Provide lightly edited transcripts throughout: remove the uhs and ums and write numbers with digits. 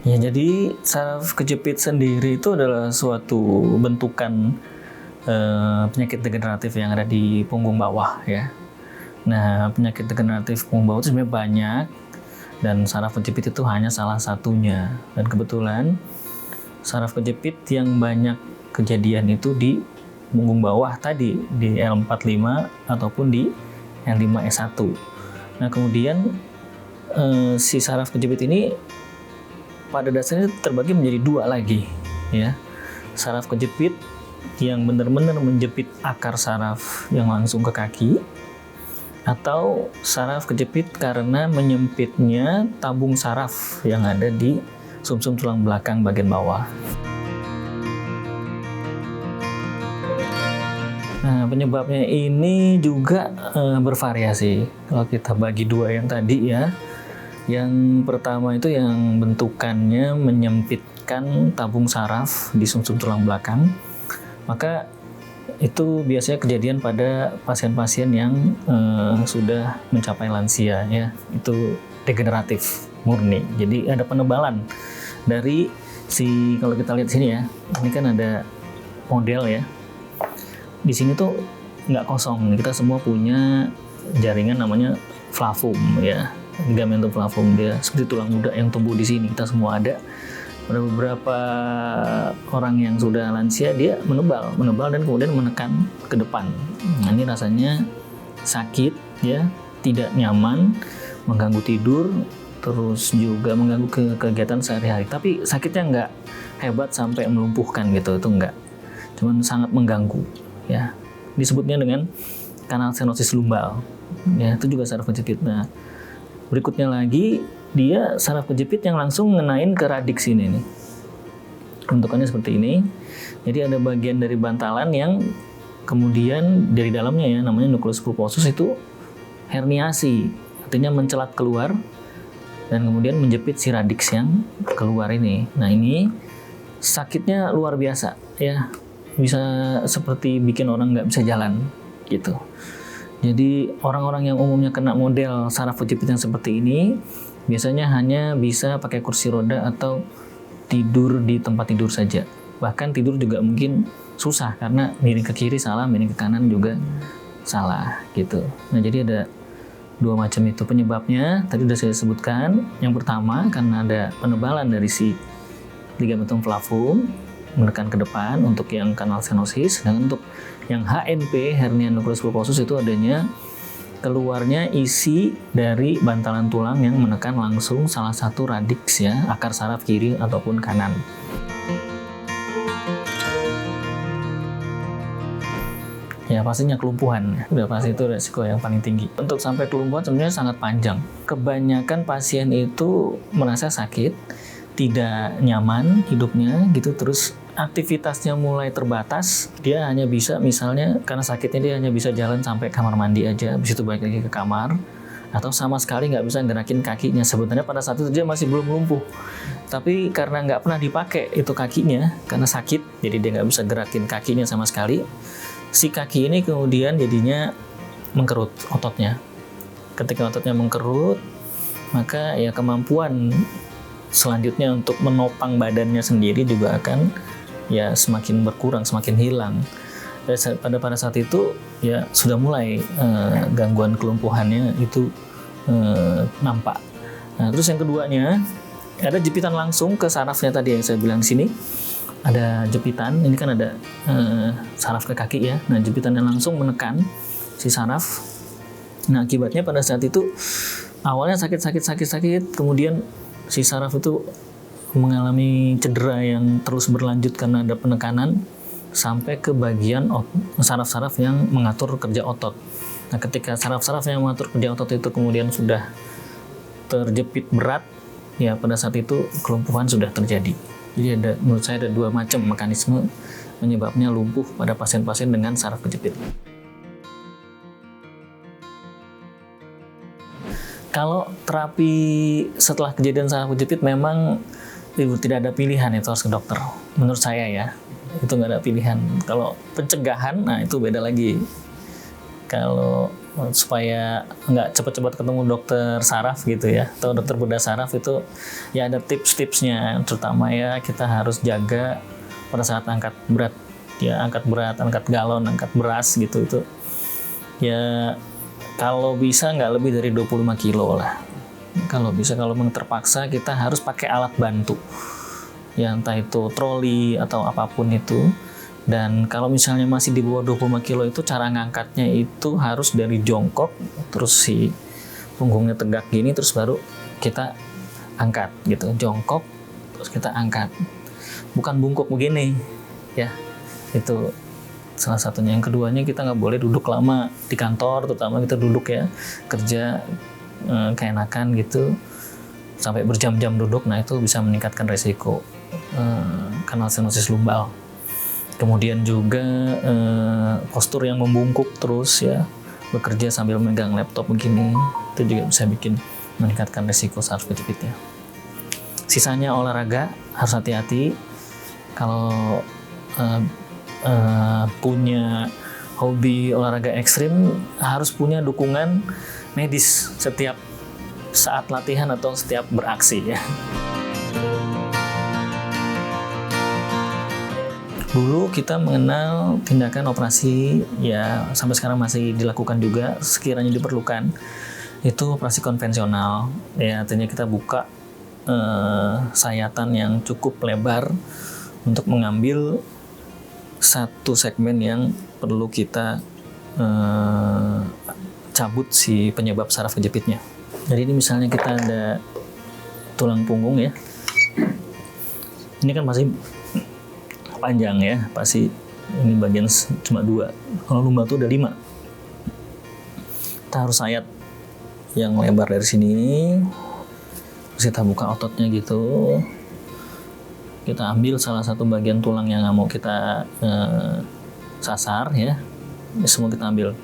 Ya, jadi saraf kejepit sendiri itu adalah suatu bentukan penyakit degeneratif yang ada di punggung bawah ya. Nah, penyakit degeneratif punggung bawah itu sebenarnya banyak dan saraf kejepit itu hanya salah satunya. Dan kebetulan saraf kejepit yang banyak kejadian itu di punggung bawah tadi, di L45 ataupun di L5S1. Nah, kemudian si saraf kejepit ini pada dasarnya terbagi menjadi dua lagi ya. Saraf kejepit yang benar-benar menjepit akar saraf yang langsung ke kaki, atau saraf kejepit karena menyempitnya tabung saraf yang ada di sumsum tulang belakang bagian bawah. Nah, penyebabnya ini juga bervariasi. Kalau kita bagi dua yang tadi ya, yang pertama itu yang bentukannya menyempitkan tabung saraf di sumsum tulang belakang, maka itu biasanya kejadian pada pasien-pasien yang sudah mencapai lansia ya, itu degeneratif murni. Jadi ada penebalan dari kalau kita lihat sini ya, ini kan ada model ya. Di sini tuh nggak kosong, kita semua punya jaringan namanya flavum ya, ligamentum flavum, dia seperti tulang muda yang tumbuh di sini, kita semua ada. Pada beberapa orang yang sudah lansia dia menebal dan kemudian menekan ke depan. Nah, ini rasanya sakit ya, tidak nyaman, mengganggu tidur, terus juga mengganggu kegiatan sehari-hari. Tapi sakitnya nggak hebat sampai melumpuhkan gitu, itu nggak, cuman sangat mengganggu ya. Disebutnya dengan kanal stenosis lumbal ya, itu juga saraf kejepit. Nah, berikutnya lagi dia saraf kejepit yang langsung ngenain ke radiks ini nih. Bentukannya seperti ini. Jadi ada bagian dari bantalan yang kemudian dari dalamnya ya, namanya nukleus pulposus, itu herniasi, artinya mencelat keluar dan kemudian menjepit si radiks yang keluar ini. Nah, ini sakitnya luar biasa ya, bisa seperti bikin orang nggak bisa jalan gitu. Jadi orang-orang yang umumnya kena model saraf kejepit yang seperti ini biasanya hanya bisa pakai kursi roda atau tidur di tempat tidur saja. Bahkan tidur juga mungkin susah karena miring ke kiri salah, miring ke kanan juga salah gitu. Nah, jadi ada dua macam itu penyebabnya. Tadi sudah saya sebutkan. Yang pertama karena ada penebalan dari si ligamentum flavum menekan ke depan untuk yang kanal stenosis, dan untuk yang HNP, hernia nukleus pulposus, itu adanya keluarnya isi dari bantalan tulang yang menekan langsung salah satu radiks ya, akar saraf kiri ataupun kanan. Ya, pastinya kelumpuhan, udah pasti itu resiko yang paling tinggi. Untuk sampai kelumpuhan sebenarnya sangat panjang. Kebanyakan pasien itu merasa sakit, tidak nyaman hidupnya gitu, terus aktivitasnya mulai terbatas. Dia hanya bisa, misalnya karena sakitnya dia hanya bisa jalan sampai kamar mandi aja, habis itu balik lagi ke kamar, atau sama sekali nggak bisa gerakin kakinya. Sebenarnya pada saat itu dia masih belum lumpuh, tapi karena nggak pernah dipakai itu kakinya karena sakit, jadi dia nggak bisa gerakin kakinya sama sekali. Si kaki ini kemudian jadinya mengkerut ototnya. Ketika ototnya mengkerut, maka ya kemampuan selanjutnya untuk menopang badannya sendiri juga akan ya semakin berkurang, semakin hilang. Pada saat itu ya sudah mulai gangguan kelumpuhannya itu nampak. Nah, terus yang keduanya ada jepitan langsung ke sarafnya tadi yang saya bilang di sini. Ada jepitan, ini kan ada saraf ke kaki ya. Nah, jepitan yang langsung menekan si saraf. Nah, akibatnya pada saat itu awalnya sakit, kemudian si saraf itu mengalami cedera yang terus berlanjut karena ada penekanan sampai ke bagian saraf-saraf yang mengatur kerja otot. Nah, ketika saraf-saraf yang mengatur kerja otot itu kemudian sudah terjepit berat, ya pada saat itu kelumpuhan sudah terjadi. Jadi menurut saya ada dua macam mekanisme penyebabnya lumpuh pada pasien-pasien dengan saraf kejepit. Kalau terapi setelah kejadian saraf kejepit memang tidak ada pilihan, itu harus ke dokter. Menurut saya ya, itu nggak ada pilihan. Kalau pencegahan, nah itu beda lagi. Kalau supaya nggak cepat-cepat ketemu dokter saraf gitu ya, atau dokter bedah saraf itu ya ada tips-tipsnya, terutama ya kita harus jaga pada saat angkat berat ya, angkat galon, angkat beras gitu, itu ya kalau bisa nggak lebih dari 25 kilo lah. Kalau bisa, kalau memang terpaksa kita harus pakai alat bantu ya, entah itu troli atau apapun itu. Dan kalau misalnya masih di bawah 25 kilo itu cara ngangkatnya itu harus dari jongkok, terus si punggungnya tegak gini, terus baru kita angkat gitu, jongkok terus kita angkat, bukan bungkuk begini ya. Itu salah satunya. Yang keduanya, kita nggak boleh duduk lama di kantor, terutama kita duduk ya, kerja keenakan gitu sampai berjam-jam duduk. Nah itu bisa meningkatkan resiko kanal stenosis lumbal. Kemudian juga postur yang membungkuk terus ya, bekerja sambil megang laptop begini, itu juga bisa bikin meningkatkan resiko saraf kejepitnya. Sisanya olahraga harus hati-hati. Kalau punya hobi olahraga ekstrim, harus punya dukungan medis setiap saat latihan atau setiap beraksi ya. Dulu kita mengenal tindakan operasi ya, sampai sekarang masih dilakukan juga sekiranya diperlukan. Itu operasi konvensional ya, artinya kita buka sayatan yang cukup lebar untuk mengambil satu segmen yang perlu kita cabut si penyebab saraf kejepitnya. Jadi ini misalnya kita ada tulang punggung ya, ini kan masih panjang ya, pasti ini bagian cuma 2. Kalau lumbal tuh ada 5. Kita harus sayat yang lebar dari sini, terus kita buka ototnya gitu. Kita ambil salah satu bagian tulang yang nggak mau kita sasar ya. Ini semua kita ambil.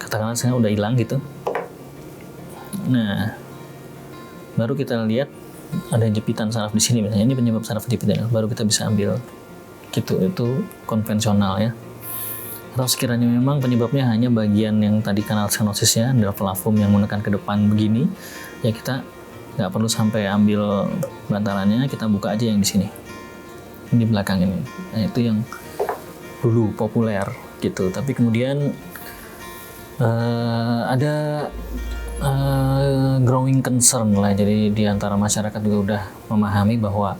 Katakanlah saya udah hilang gitu. Nah, baru kita lihat ada jepitan saraf di sini misalnya, ini penyebab saraf kejepitnya, baru kita bisa ambil gitu. Itu konvensional ya. Atau sekiranya memang penyebabnya hanya bagian yang tadi kanal stenosisnya, adalah flavum yang menekan ke depan begini ya, kita nggak perlu sampai ambil bantalannya, kita buka aja yang di sini, di belakang ini. Nah itu yang dulu populer gitu. Tapi kemudian ada growing concern lah, jadi di antara masyarakat juga udah memahami bahwa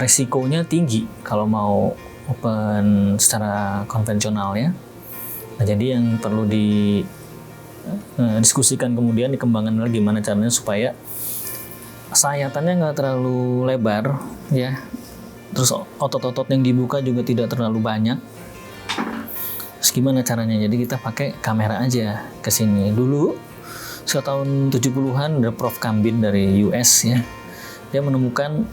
resikonya tinggi kalau mau open secara konvensional ya. Nah jadi yang perlu diskusikan kemudian, dikembangkan lagi gimana caranya supaya sayatannya nggak terlalu lebar ya, terus otot-otot yang dibuka juga tidak terlalu banyak. Terus gimana caranya? Jadi kita pakai kamera aja ke sini. Dulu tahun 70-an ada Prof. Kambin dari US ya, dia menemukan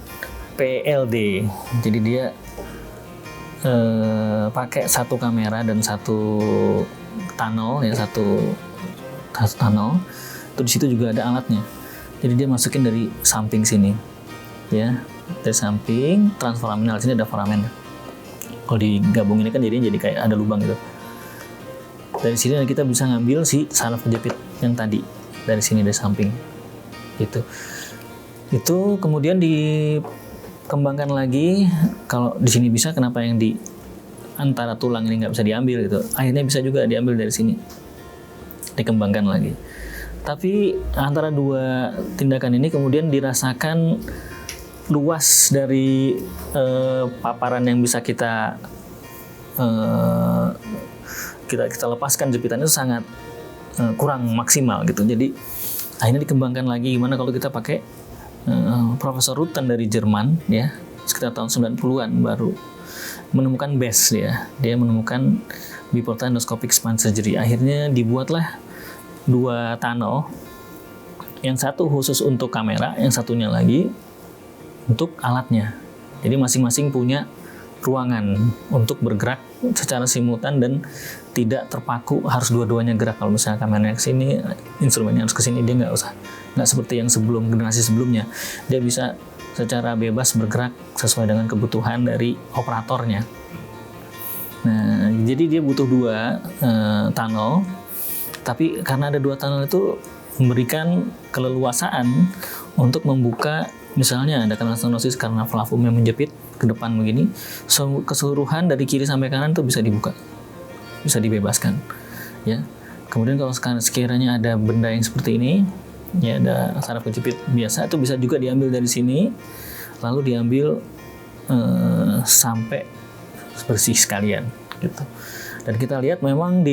PLD. Jadi dia pakai satu kamera dan satu tunnel ya, satu tunnel. Itu di situ juga ada alatnya. Jadi dia masukin dari samping sini ya, dari samping transforaminal, sini ada foramen. Kalau digabung ini kan jadi kayak ada lubang gitu. Dari sini kita bisa ngambil si saraf kejepit yang tadi dari sini, dari samping gitu. Itu kemudian dikembangkan lagi. Kalau di sini bisa, kenapa yang di antara tulang ini nggak bisa diambil gitu? Akhirnya bisa juga diambil dari sini, dikembangkan lagi. Tapi antara dua tindakan ini kemudian dirasakan luas dari paparan yang bisa kita lepaskan jepitan itu sangat kurang maksimal gitu. Jadi akhirnya dikembangkan lagi gimana kalau kita pakai Profesor Rutten dari Jerman ya, sekitar tahun 90-an baru menemukan BES ya. Dia menemukan biportal endoscopic spine surgery. Akhirnya dibuatlah 2 tunnel, yang satu khusus untuk kamera, yang satunya lagi untuk alatnya. Jadi masing-masing punya ruangan untuk bergerak secara simultan dan tidak terpaku harus dua-duanya gerak. Kalau misalnya kameranya ke sini, instrumennya harus ke sini, dia nggak seperti yang generasi sebelumnya. Dia bisa secara bebas bergerak sesuai dengan kebutuhan dari operatornya. Nah, jadi dia butuh 2 tunnel, tapi karena ada 2 tunnel itu memberikan keleluasaan untuk membuka, misalnya ada kanal stenosis karena flavum yang menjepit ke depan begini, keseluruhan dari kiri sampai kanan itu bisa dibuka, bisa dibebaskan, ya. Kemudian kalau sekiranya ada benda yang seperti ini, ya ada saraf kejepit biasa, itu bisa juga diambil dari sini, lalu diambil sampai bersih sekalian gitu. Dan kita lihat memang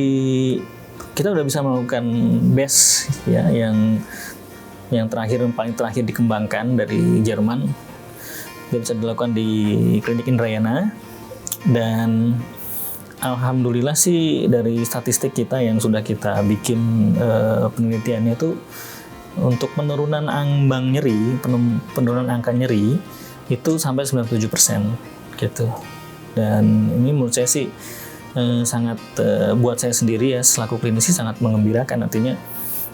kita udah bisa melakukan BES ya, yang paling terakhir dikembangkan dari Jerman. Dia bisa dilakukan di Klinik Indrayana, dan alhamdulillah sih dari statistik kita yang sudah kita bikin penelitiannya itu untuk penurunan angka nyeri itu sampai 97% gitu. Dan ini menurut saya sih sangat buat saya sendiri ya selaku klinisi sangat mengembirakan, artinya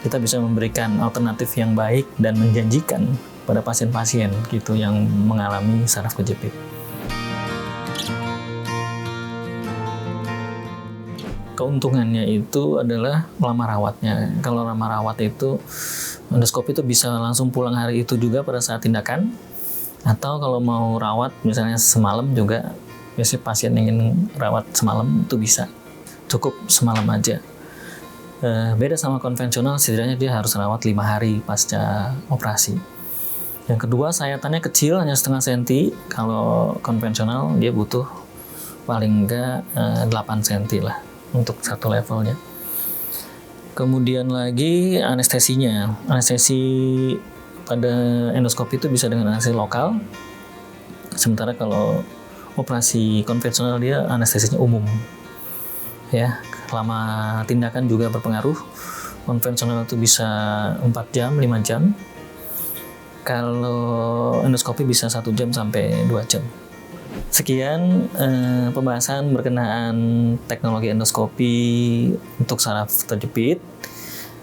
kita bisa memberikan alternatif yang baik dan menjanjikan pada pasien-pasien gitu yang mengalami saraf kejepit. Keuntungannya itu adalah lama rawatnya. Kalau lama rawat itu endoskopi itu bisa langsung pulang hari itu juga pada saat tindakan, atau kalau mau rawat misalnya semalam juga. Biasanya pasien ingin rawat semalam itu bisa, cukup semalam aja. Beda sama konvensional, setidaknya dia harus rawat 5 hari pasca operasi. Yang kedua, sayatannya kecil, hanya setengah senti. Kalau konvensional dia butuh paling enggak 8 senti lah untuk satu levelnya. Kemudian lagi anestesinya. Anestesi pada endoskopi itu bisa dengan anestesi lokal, sementara kalau operasi konvensional dia anestesinya umum. Ya, lama tindakan juga berpengaruh. Konvensional itu bisa 4 jam, 5 jam. Kalau endoskopi bisa 1 jam sampai 2 jam. Sekian pembahasan berkenaan teknologi endoskopi untuk saraf terjepit.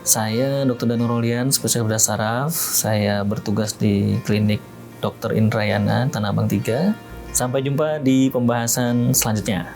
Saya Dr. Danu Rolian, spesialis bedah saraf. Saya bertugas di Klinik Dr. Indrayana, Tanah Abang 3. Sampai jumpa di pembahasan selanjutnya.